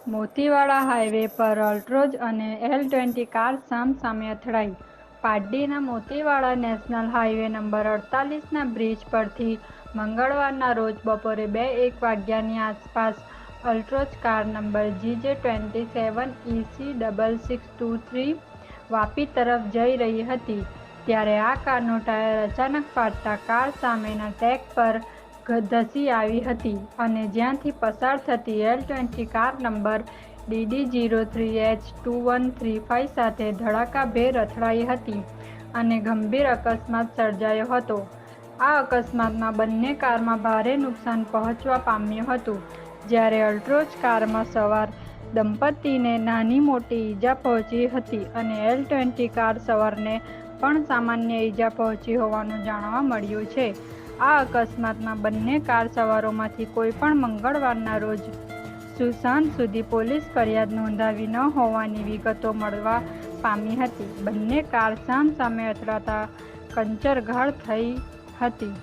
Motiwada highway પર અલ્ટ્રોઝ અને L20 car સામસામે અથડાઈ. પારડીના Motiwada national highway number 48ના bridge પરથી મંગળવારના રોજ બપોરે 2:01 વાગ્યાની આસપાસ Altroz car number GJ27EC6623 Vapi તરફ જઈ રહી હતી, ત્યારે આ કારનું ટાયર અચાનક ફાટતા કાર સામેના ટ્રેક પર ધસી આવી હતી અને જ્યાંથી પસાર થતી L20 કાર નંબર DD03H2135 સાથે ધડાકાભેર અથડાઈ હતી અને ગંભીર અકસ્માત સર્જાયો હતો. આ અકસ્માતમાં બંને કારમાં ભારે નુકસાન પહોંચવા પામ્યું હતું, જ્યારે અલ્ટ્રોઝ કારમાં સવાર દંપતીને નાની-મોટી ઈજા પહોંચી હતી અને L20 કાર સવારને પણ સામાન્ય ઈજા પહોંચી હોવાનું જાણવા મળ્યું છે. આ અકસ્માતમાં બંને કાર સવારોમાંથી કોઈ પણ મંગળવારના રોજ સાંજ સુધી પોલીસ ફરિયાદ નોંધાવી ન હોવાની વિગતો મળવા પામી હતી. બંને કાર સામસામે અથડાતા કંચરગાળ થઈ હતી.